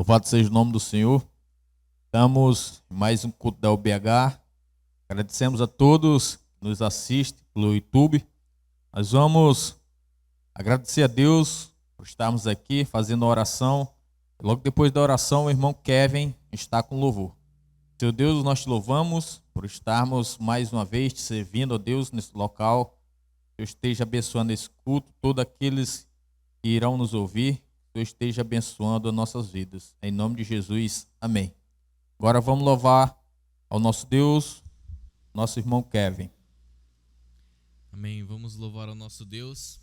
Louvado seja o nome do Senhor. Estamos em mais um culto da UBH. Agradecemos a todos que nos assistem pelo YouTube. Nós vamos agradecer a Deus por estarmos aqui fazendo a oração. Logo depois da oração, o irmão Kevin está com louvor. Seu Deus, nós te louvamos por estarmos mais uma vez te servindo, ó Deus, nesse local. Deus esteja abençoando esse culto, todos aqueles que irão nos ouvir. Deus esteja abençoando as nossas vidas. Em nome de Jesus, amém. Agora vamos louvar ao nosso Deus, nosso irmão Kevin. Amém. Vamos louvar ao nosso Deus.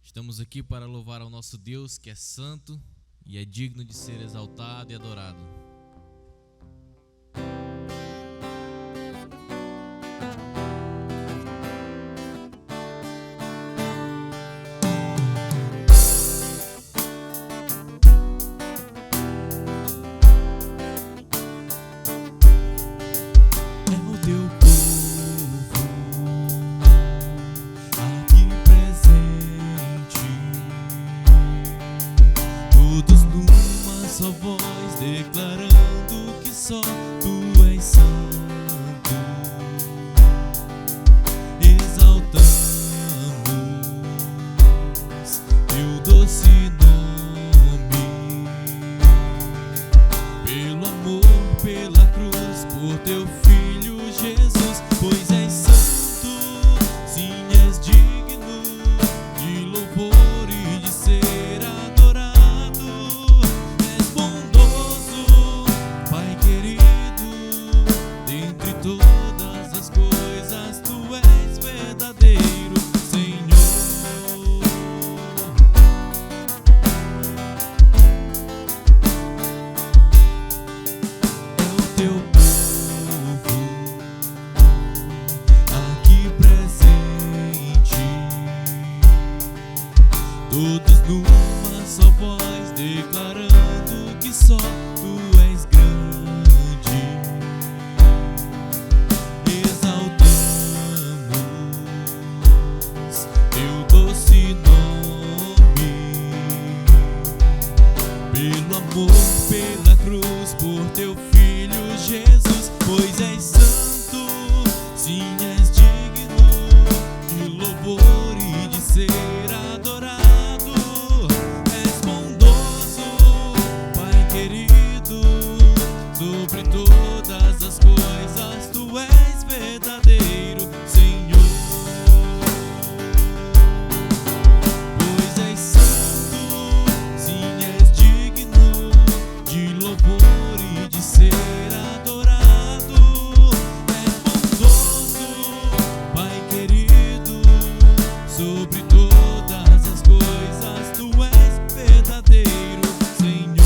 Estamos aqui para louvar ao nosso Deus, que é santo e é digno de ser exaltado e adorado. Só voz declarando que só tu és santo, exaltamos teu doce nome, pelo amor, pela cruz, por teu filho Jesus, pois és santo, sim, és digno de louvor e de ser adorado. Todas as coisas tu és verdadeiro, Senhor. É o teu povo aqui presente, todos numa só voz declarando que só tu és grande. Pelo amor, pela cruz, por teu filho Jesus, pois és santo, sim, és digno de louvor e de ser adorado. És bondoso, Pai querido, sobre todas as coisas tu és verdadeiro, Senhor. Pois és santo, sim, és digno de louvor e de ser adorado. És bondoso, Pai querido, sobre todas as coisas tu és verdadeiro, Senhor.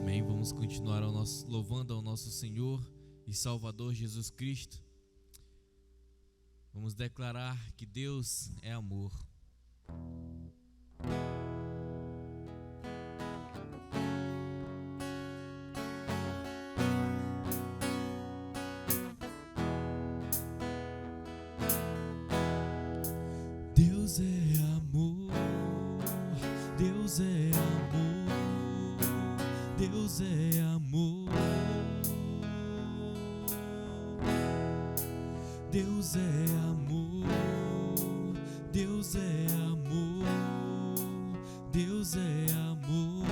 Amém. Vamos continuar louvando ao nosso Senhor e Salvador Jesus Cristo. Vamos declarar que Deus é amor. Deus é amor, Deus é amor, Deus é amor. Deus é amor, Deus é amor, Deus é amor.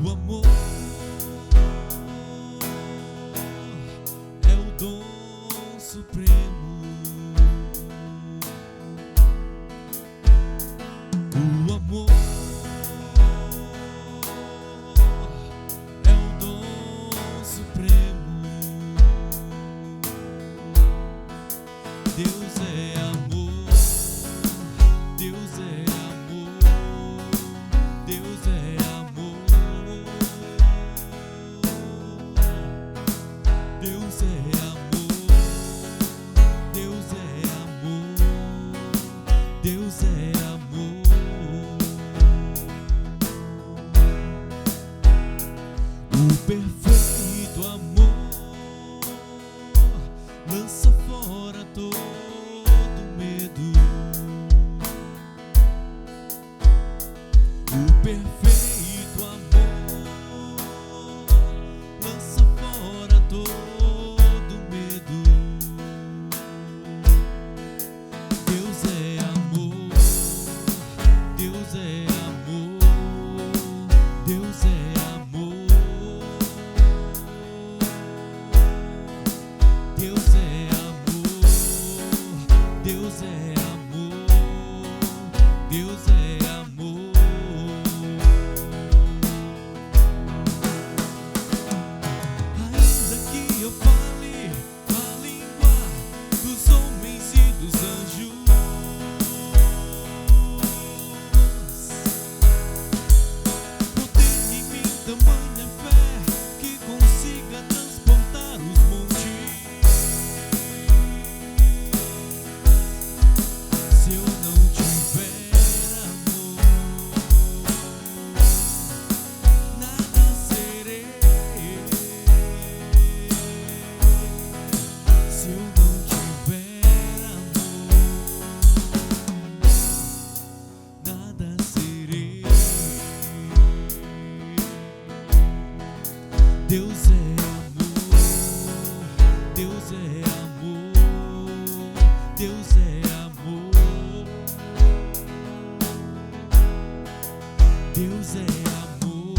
O amor é o dom supremo. O amor Deus é amor, Deus é amor, Deus é amor, Deus é amor, Deus é amor, Deus é amor. O perfeito amor lança fora todo medo. O perfeito amor lança fora todo medo. Deus é amor, Deus é amor, Deus é amor, Deus é amor, Deus é amor, Deus é amor. Ainda que eu fale a língua dos homens e dos anjos, não tem em mim tamanha fé que consiga transportar os montes. Se eu não tiver amor, nada serei. Se eu não tiver amor, nada serei. Deus é amor, Deus é amor, Deus é amor, Deus é amor,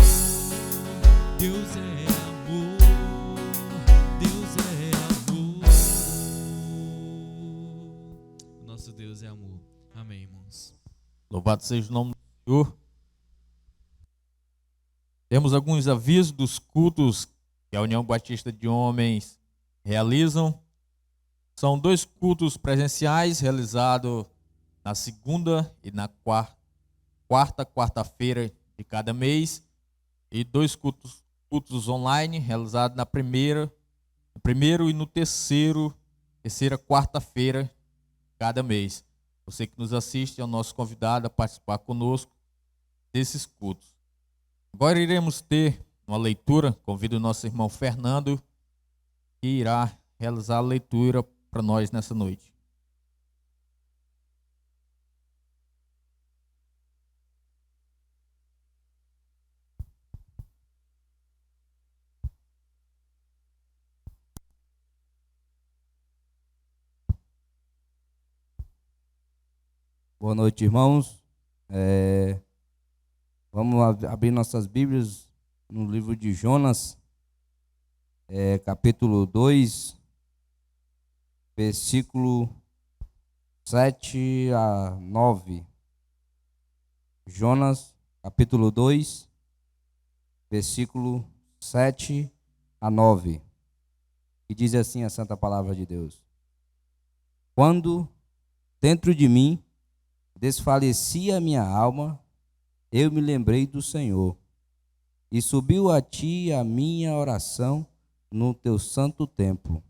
Deus é amor, Deus é amor. Nosso Deus é amor. Amém, irmãos. Louvado seja o nome do Senhor. Temos alguns avisos dos cultos que a União Batista de Homens realizam. São 2 cultos presenciais realizados na segunda e na quarta-feira de cada mês, e 2 cultos online realizados no primeiro e no terceira quarta-feira de cada mês. Você que nos assiste é o nosso convidado a participar conosco desses cultos. Agora iremos ter uma leitura. Convido o nosso irmão Fernando, que irá realizar a leitura para nós nessa noite. Boa noite, irmãos. Vamos abrir nossas Bíblias no livro de Jonas, capítulo 2, versículo 7 a 9. Jonas, capítulo 2, versículo 7 a 9. E diz assim a santa palavra de Deus: Quando dentro de mim desfalecia a minha alma, eu me lembrei do Senhor, e subiu a ti a minha oração no teu santo templo.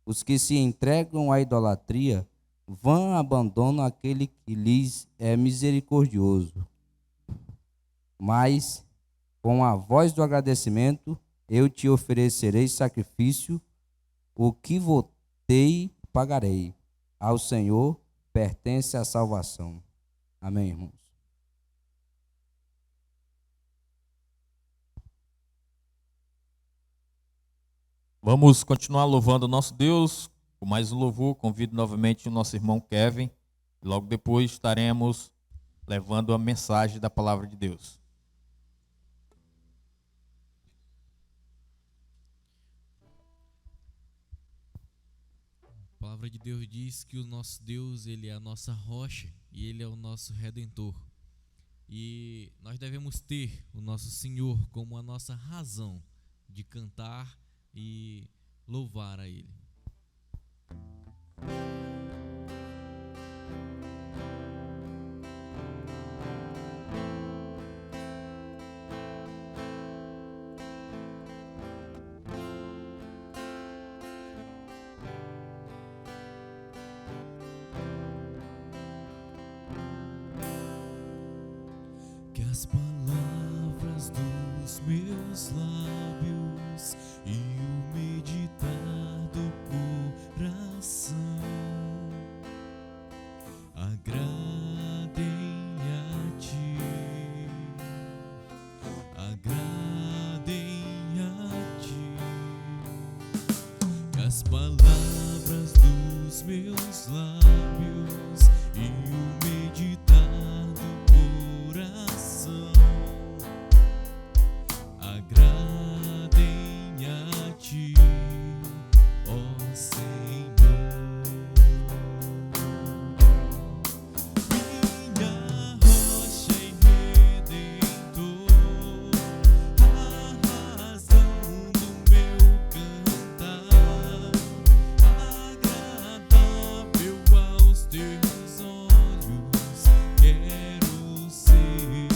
Os que se entregam à idolatria vão abandonam aquele que lhes é misericordioso. Mas, com a voz do agradecimento, eu te oferecerei sacrifício, o que votei pagarei. Ao Senhor pertence a salvação. Amém, irmãos. Vamos continuar louvando o nosso Deus com mais um louvor. Convido novamente o nosso irmão Kevin. Logo depois estaremos levando a mensagem da palavra de Deus. A palavra de Deus diz que o nosso Deus, ele é a nossa rocha e ele é o nosso redentor. E nós devemos ter o nosso Senhor como a nossa razão de cantar e louvar a ele. Que as palavras dos meus lábios e as palavras dos meus lábios e o meditar do coração agradem a ti, ó Senhor. Minha rocha e redentor, a razão do meu cantar, agradável aos teus olhos, quero ser.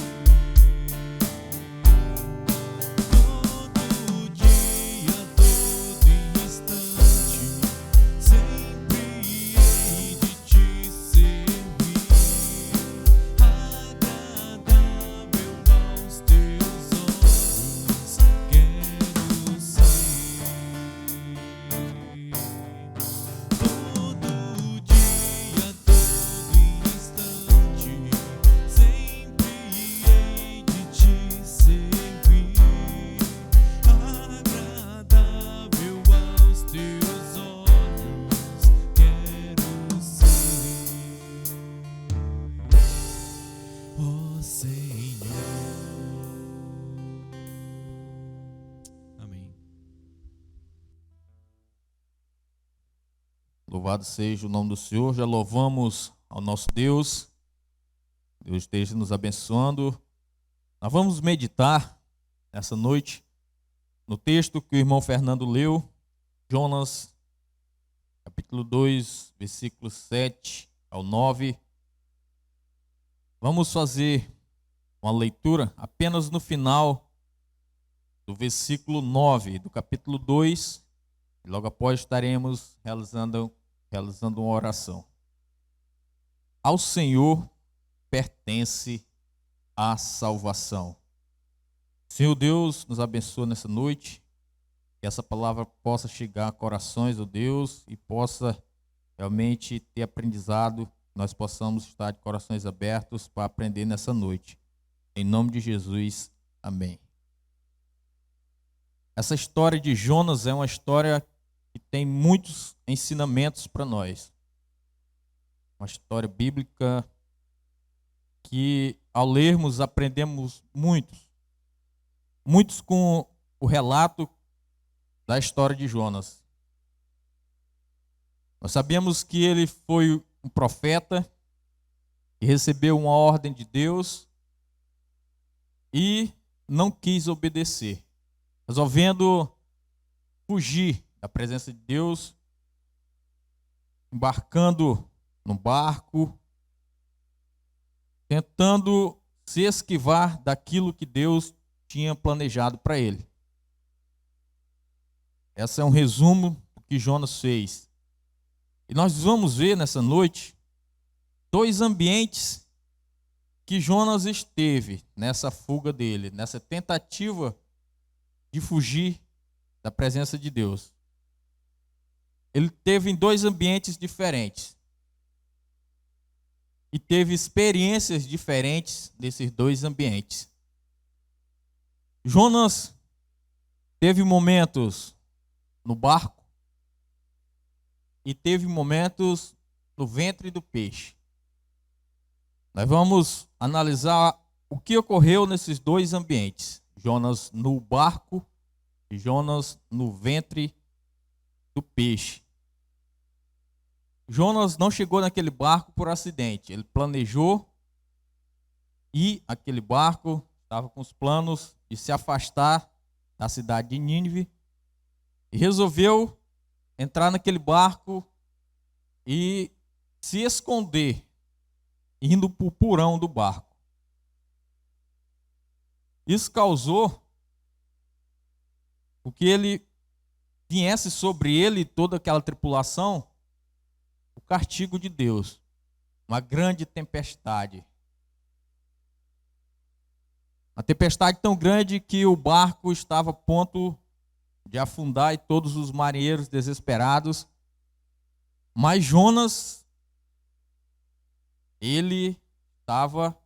Todo dia, todo instante, sempre hei de te servir, agradável aos teus olhos, quero ser. Todo dia, todo instante, sempre hei de te servir, agradável aos teus olhos, quero ser, ó Senhor. Amém. Louvado seja o nome do Senhor. Já louvamos ao nosso Deus. Deus esteja nos abençoando. Nós vamos meditar nessa noite no texto que o irmão Fernando leu, Jonas, capítulo 2, versículos 7 ao 9. Vamos fazer uma leitura apenas no final do versículo 9 do capítulo 2. E logo após estaremos realizando uma oração. Ao Senhor pertence a salvação. Senhor Deus, nos abençoa nessa noite, que essa palavra possa chegar a corações, ó Deus, e possa realmente ter aprendizado, nós possamos estar de corações abertos para aprender nessa noite. Em nome de Jesus, amém. Essa história de Jonas é uma história que tem muitos ensinamentos para nós. Uma história bíblica que, ao lermos, aprendemos muitos com o relato da história de Jonas. Nós sabemos que ele foi um profeta que recebeu uma ordem de Deus e não quis obedecer, resolvendo fugir da presença de Deus, embarcando num barco, tentando se esquivar daquilo que Deus tinha planejado para ele. Esse é um resumo do que Jonas fez. E nós vamos ver nessa noite dois ambientes que Jonas esteve nessa fuga dele, nessa tentativa de fugir da presença de Deus. Ele teve em dois ambientes diferentes. E teve experiências diferentes nesses dois ambientes. Jonas teve momentos no barco e teve momentos no ventre do peixe. Nós vamos analisar o que ocorreu nesses dois ambientes. Jonas no barco e Jonas no ventre do peixe. Jonas não chegou naquele barco por acidente. Ele planejou e aquele barco estava com os planos de se afastar da cidade de Nínive e resolveu entrar naquele barco e se esconder, indo para o porão do barco. Isso causou o que ele viesse sobre ele e toda aquela tripulação o castigo de Deus, uma grande tempestade. Uma tempestade tão grande que o barco estava a ponto de afundar e todos os marinheiros desesperados. Mas Jonas, ele estava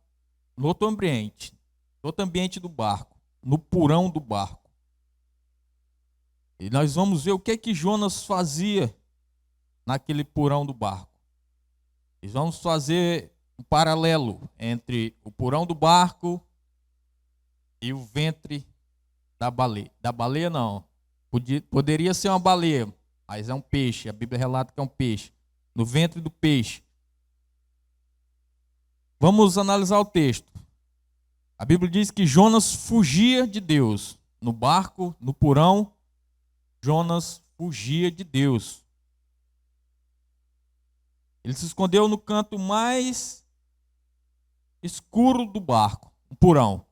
no outro ambiente do barco, no porão do barco. E nós vamos ver o que Jonas fazia naquele porão do barco. E vamos fazer um paralelo entre o porão do barco e o ventre da baleia. Da baleia não. Poderia ser uma baleia, mas é um peixe. A Bíblia relata que é um peixe. No ventre do peixe. Vamos analisar o texto. A Bíblia diz que Jonas fugia de Deus. No barco, no porão, Jonas fugia de Deus. Ele se escondeu no canto mais escuro do barco, o porão.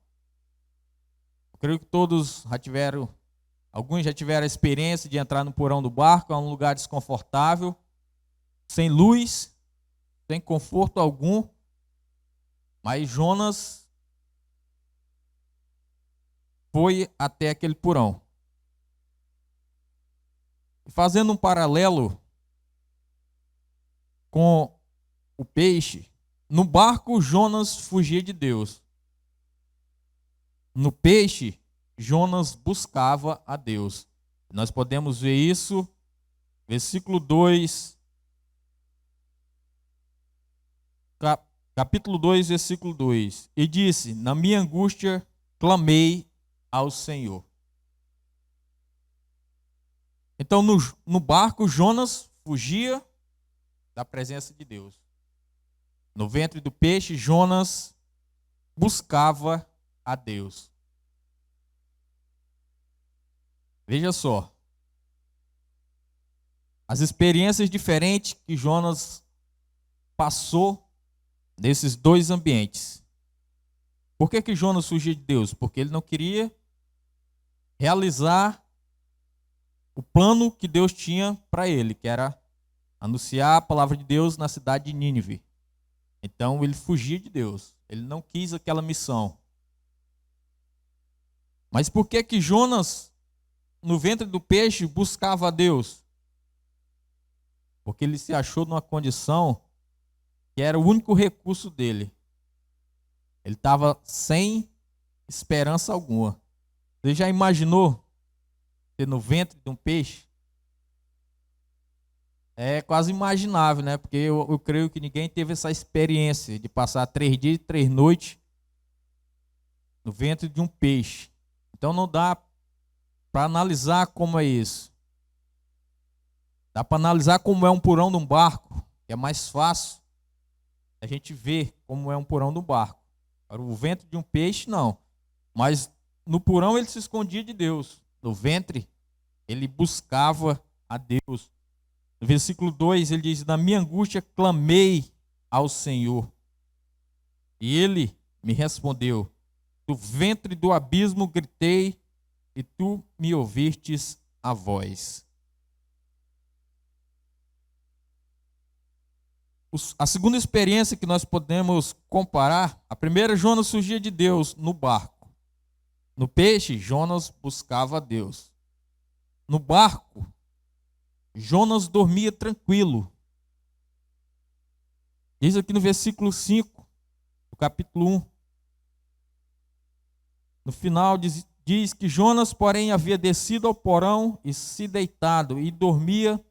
Eu creio que todos já tiveram, alguns já tiveram a experiência de entrar no porão do barco. É um lugar desconfortável, sem luz, sem conforto algum. Mas Jonas foi até aquele porão. Fazendo um paralelo com o peixe, no barco Jonas fugia de Deus. No peixe, Jonas buscava a Deus. Nós podemos ver isso, versículo 2, capítulo 2, versículo 2. E disse: na minha angústia clamei ao Senhor. Então, no barco, Jonas fugia da presença de Deus. No ventre do peixe, Jonas buscava a Deus. Veja só. As experiências diferentes que Jonas passou nesses dois ambientes. Por que Jonas fugia de Deus? Porque ele não queria realizar o plano que Deus tinha para ele, que era anunciar a palavra de Deus na cidade de Nínive. Então ele fugia de Deus. Ele não quis aquela missão. Mas por que Jonas, no ventre do peixe, buscava a Deus? Porque ele se achou numa condição que era o único recurso dele. Ele estava sem esperança alguma. Você já imaginou ser no ventre de um peixe? É quase imaginável, né? Porque eu creio que ninguém teve essa experiência de passar 3 dias e 3 noites no ventre de um peixe. Então não dá para analisar como é isso. Dá para analisar como é um porão de um barco, que é mais fácil a gente ver como é um porão de um barco. Para o ventre de um peixe, não. Mas no porão ele se escondia de Deus. No ventre, ele buscava a Deus. No versículo 2, ele diz: na minha angústia clamei ao Senhor. E ele me respondeu: do ventre do abismo gritei, e tu me ouvistes a voz. A segunda experiência que nós podemos comparar, a primeira, Jonas fugia de Deus no barco. No peixe, Jonas buscava a Deus. No barco, Jonas dormia tranquilo. Diz aqui no versículo 5, do capítulo 1. No final diz que Jonas, porém, havia descido ao porão e se deitado e dormia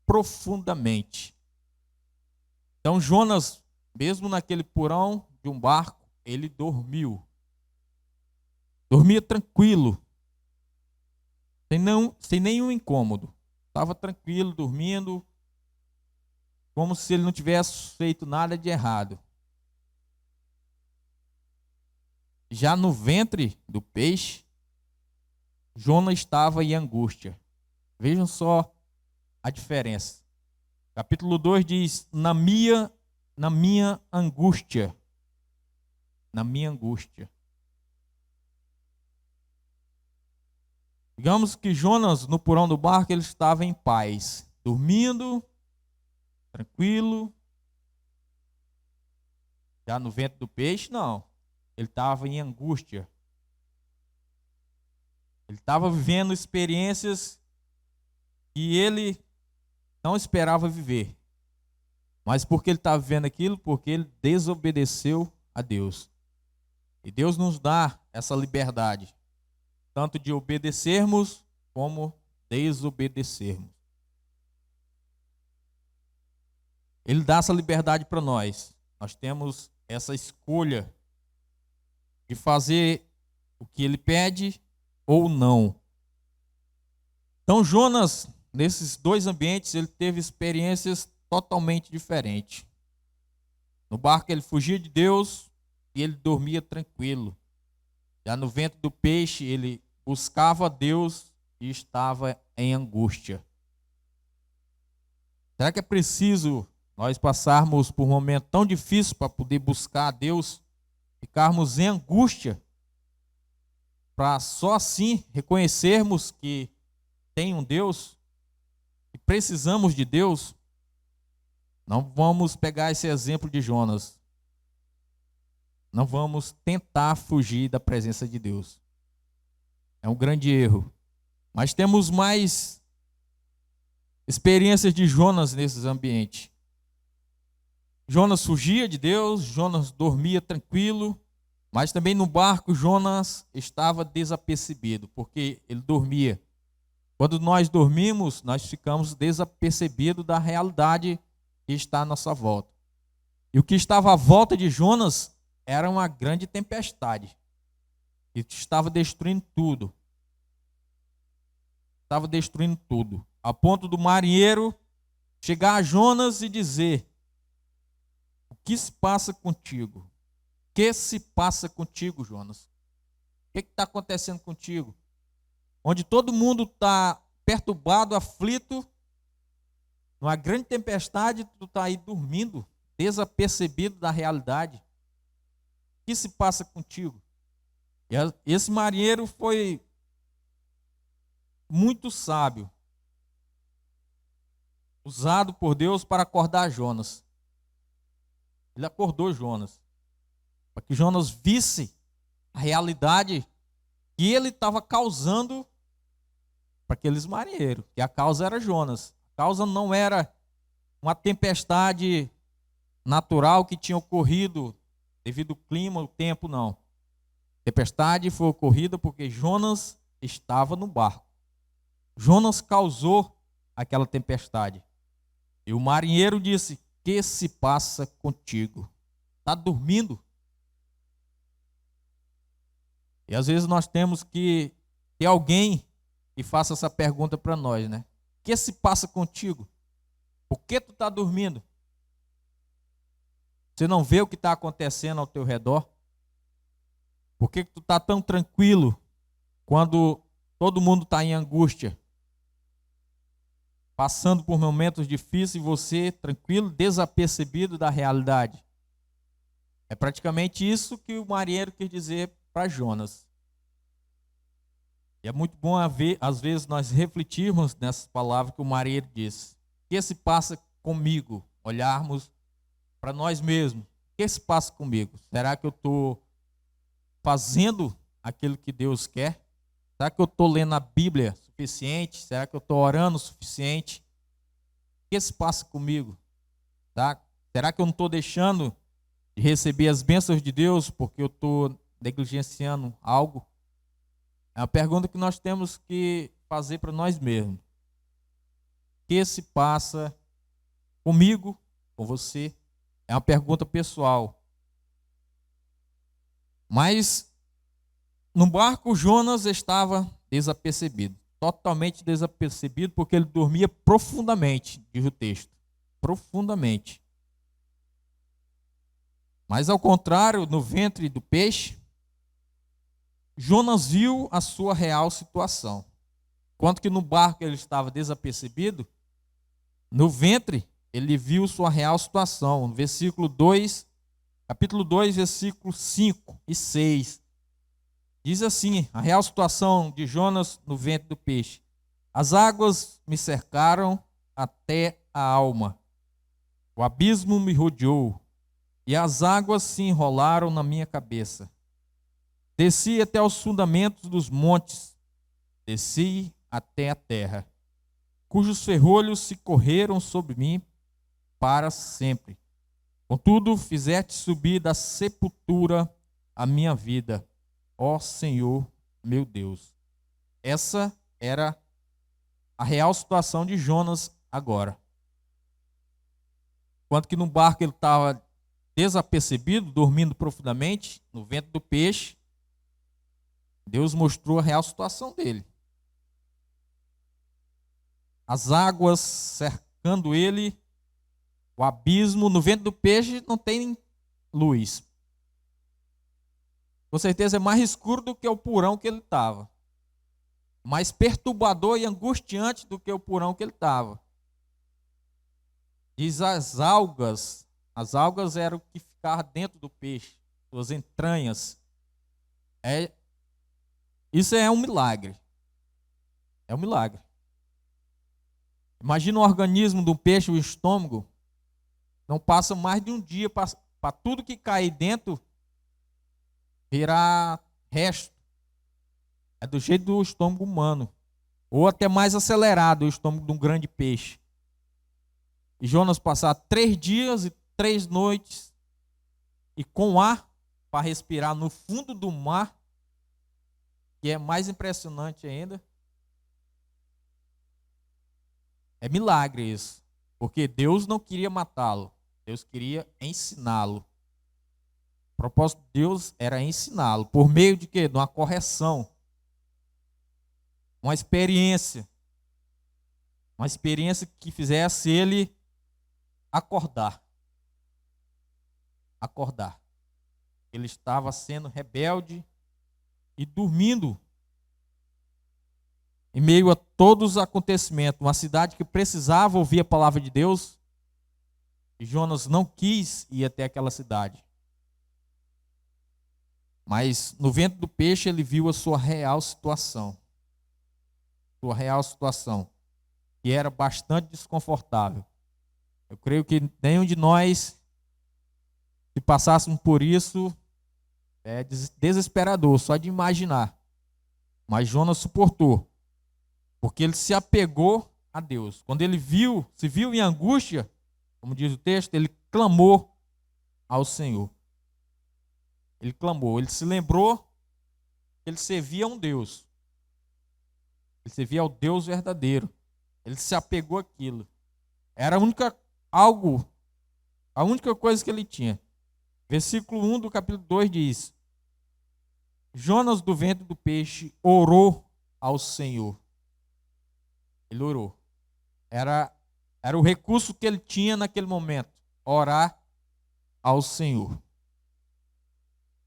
profundamente. Então Jonas, mesmo naquele porão de um barco, ele dormiu. Dormia tranquilo, sem nenhum incômodo. Estava tranquilo, dormindo, como se ele não tivesse feito nada de errado. Já no ventre do peixe, Jonas estava em angústia. Vejam só a diferença. Capítulo 2 diz: na minha angústia. Na minha angústia. Digamos que Jonas, no porão do barco, ele estava em paz, dormindo, tranquilo. Já no ventre do peixe, não. Ele estava em angústia. Ele estava vivendo experiências que ele não esperava viver. Mas por que ele estava vivendo aquilo? Porque ele desobedeceu a Deus. E Deus nos dá essa liberdade, tanto de obedecermos como desobedecermos. Ele dá essa liberdade para nós. Nós temos essa escolha de fazer o que ele pede ou não. Então Jonas, nesses dois ambientes, ele teve experiências totalmente diferentes. No barco ele fugia de Deus e ele dormia tranquilo. Já no ventre do peixe ele buscava Deus e estava em angústia. Será que é preciso nós passarmos por um momento tão difícil para poder buscar a Deus, ficarmos em angústia, para só assim reconhecermos que tem um Deus, que precisamos de Deus? Não vamos pegar esse exemplo de Jonas. Não vamos tentar fugir da presença de Deus. É um grande erro. Mas temos mais experiências de Jonas nesses ambientes. Jonas fugia de Deus, Jonas dormia tranquilo, mas também no barco Jonas estava desapercebido, porque ele dormia. Quando nós dormimos, nós ficamos desapercebidos da realidade que está à nossa volta. E o que estava à volta de Jonas era uma grande tempestade, que estava destruindo tudo. Estava destruindo tudo, a ponto do marinheiro chegar a Jonas e dizer: o que se passa contigo? O que se passa contigo, Jonas? O que está acontecendo contigo? Onde todo mundo está perturbado, aflito, numa grande tempestade, tu está aí dormindo, desapercebido da realidade. O que se passa contigo? E esse marinheiro foi muito sábio, usado por Deus para acordar Jonas. Ele acordou Jonas, para que Jonas visse a realidade que ele estava causando para aqueles marinheiros, que a causa era Jonas. A causa não era uma tempestade natural que tinha ocorrido devido ao clima, o tempo, não. A tempestade foi ocorrida porque Jonas estava no barco. Jonas causou aquela tempestade. E o marinheiro disse: que se passa contigo? Está dormindo? E às vezes nós temos que ter alguém que faça essa pergunta para nós, né? O que se passa contigo? Por que tu está dormindo? Você não vê o que está acontecendo ao teu redor? Por que tu está tão tranquilo quando todo mundo está em angústia? Passando por momentos difíceis e você tranquilo, desapercebido da realidade. É praticamente isso que o marinheiro quis dizer para Jonas. E é muito bom às vezes nós refletirmos nessas palavras que o marinheiro disse. O que se passa comigo? Olharmos para nós mesmos. O que se passa comigo? Será que eu estou fazendo aquilo que Deus quer? Será que eu estou lendo a Bíblia suficiente? Será que eu estou orando o suficiente? O que se passa comigo? Tá? Será que eu não estou deixando de receber as bênçãos de Deus porque eu estou negligenciando algo? É uma pergunta que nós temos que fazer para nós mesmos. O que se passa comigo, com você? É uma pergunta pessoal. Mas no barco, Jonas estava desapercebido, totalmente desapercebido, porque ele dormia profundamente, diz o texto, profundamente. Mas ao contrário, no ventre do peixe, Jonas viu a sua real situação. Enquanto que no barco ele estava desapercebido, no ventre ele viu sua real situação. No versículo 2, capítulo 2, versículos 5 e 6. Diz assim, a real situação de Jonas no ventre do peixe. As águas me cercaram até a alma. O abismo me rodeou e as águas se enrolaram na minha cabeça. Desci até os fundamentos dos montes, desci até a terra, cujos ferrolhos se correram sobre mim para sempre. Contudo, fizeste subir da sepultura a minha vida, ó Senhor meu Deus. Essa era a real situação de Jonas agora. Enquanto que no barco ele estava desapercebido, dormindo profundamente, no ventre do peixe, Deus mostrou a real situação dele. As águas cercando ele, o abismo, no ventre do peixe não tem luz. Com certeza é mais escuro do que o porão que ele estava. Mais perturbador e angustiante do que o porão que ele estava. Diz as algas eram o que ficava dentro do peixe, suas entranhas. Isso é um milagre. É um milagre. Imagina o organismo do peixe, o estômago, não passa mais de um dia para tudo que cair dentro virar resto. É do jeito do estômago humano. Ou até mais acelerado o estômago de um grande peixe. E Jonas passar 3 dias e 3 noites e com ar para respirar no fundo do mar, que é mais impressionante ainda. É milagre isso, porque Deus não queria matá-lo, Deus queria ensiná-lo. O propósito de Deus era ensiná-lo, por meio de quê? De uma correção, uma experiência que fizesse ele acordar. Ele estava sendo rebelde e dormindo em meio a todos os acontecimentos, uma cidade que precisava ouvir a palavra de Deus, e Jonas não quis ir até aquela cidade. Mas no ventre do peixe ele viu a sua real situação. Que era bastante desconfortável. Eu creio que nenhum de nós, se passássemos por isso, é desesperador, só de imaginar. Mas Jonas suportou. Porque ele se apegou a Deus. Quando ele se viu em angústia, como diz o texto, ele clamou ao Senhor. Ele clamou, ele se lembrou que ele servia a um Deus. Ele servia ao Deus verdadeiro. Ele se apegou àquilo. Era a única coisa que ele tinha. Versículo 1 do capítulo 2 diz: Jonas do ventre do peixe orou ao Senhor. Ele orou. Era o recurso que ele tinha naquele momento, orar ao Senhor.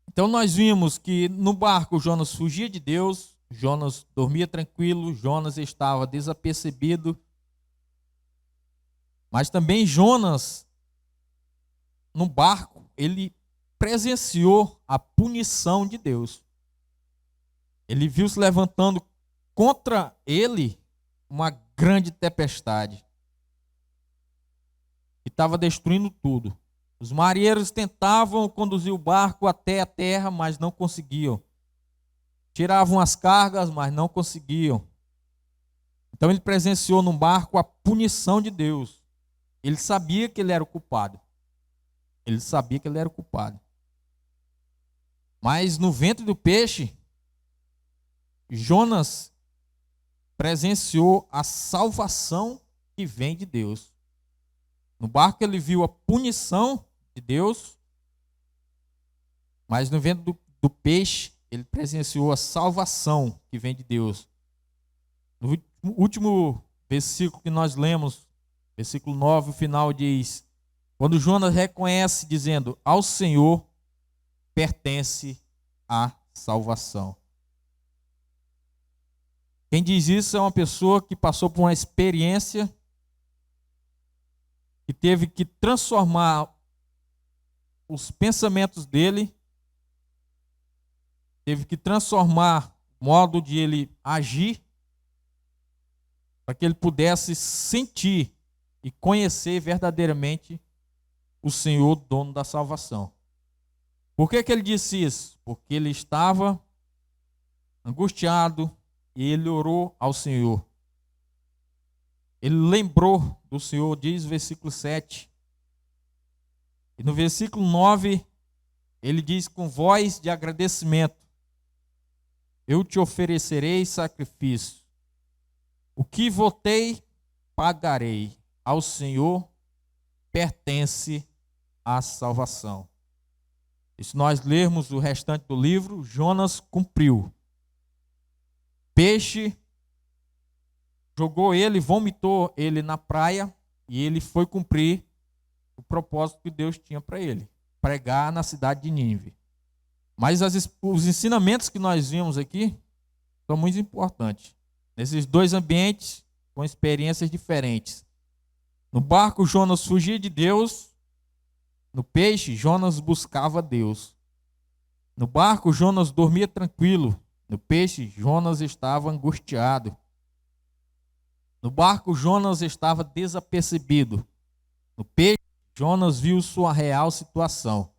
Então nós vimos que no barco Jonas fugia de Deus, Jonas dormia tranquilo, Jonas estava desapercebido. Mas também Jonas, no barco, ele presenciou a punição de Deus. Ele viu se levantando contra ele uma grande tempestade que estava destruindo tudo. Os marinheiros tentavam conduzir o barco até a terra, mas não conseguiam. Tiravam as cargas, mas não conseguiam. Então ele presenciou no barco a punição de Deus. Ele sabia que ele era o culpado. Mas no ventre do peixe, Jonas presenciou a salvação que vem de Deus. No barco ele viu a punição de Deus, mas no ventre do peixe ele presenciou a salvação que vem de Deus. No último versículo que nós lemos, versículo 9, o final diz: quando Jonas reconhece, dizendo, ao Senhor pertence a salvação. Quem diz isso é uma pessoa que passou por uma experiência, que teve que transformar os pensamentos dele, teve que transformar o modo de ele agir, para que ele pudesse sentir e conhecer verdadeiramente o Senhor, dono da salvação. Por que ele disse isso? Porque ele estava angustiado e ele orou ao Senhor. Ele lembrou do Senhor, diz o versículo 7. E no versículo 9, ele diz com voz de agradecimento: eu te oferecerei sacrifício. O que votei, pagarei. Ao Senhor pertence a salvação. E se nós lermos o restante do livro, Jonas cumpriu. Peixe jogou ele, vomitou ele na praia, e ele foi cumprir o propósito que Deus tinha para ele, pregar na cidade de Nínive. Mas os ensinamentos que nós vimos aqui são muito importantes. Nesses dois ambientes, com experiências diferentes. No barco, Jonas fugia de Deus. No peixe, Jonas buscava Deus. No barco, Jonas dormia tranquilo. No peixe, Jonas estava angustiado. No barco, Jonas estava desapercebido. No peixe, Jonas viu sua real situação.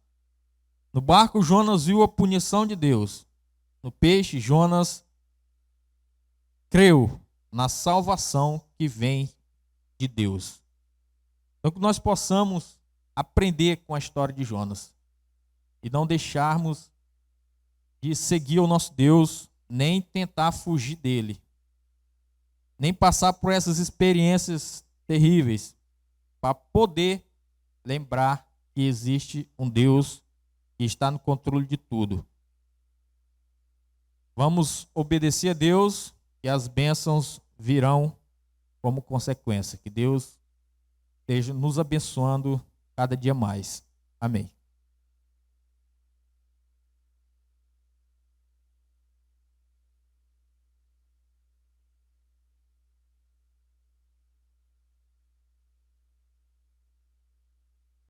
No barco, Jonas viu a punição de Deus. No peixe, Jonas creu na salvação que vem de Deus. Então, que nós possamos aprender com a história de Jonas e não deixarmos de seguir o nosso Deus, nem tentar fugir dele, nem passar por essas experiências terríveis, para poder lembrar que existe um Deus que está no controle de tudo. Vamos obedecer a Deus e as bênçãos virão como consequência. Que Deus esteja nos abençoando cada dia mais. Amém.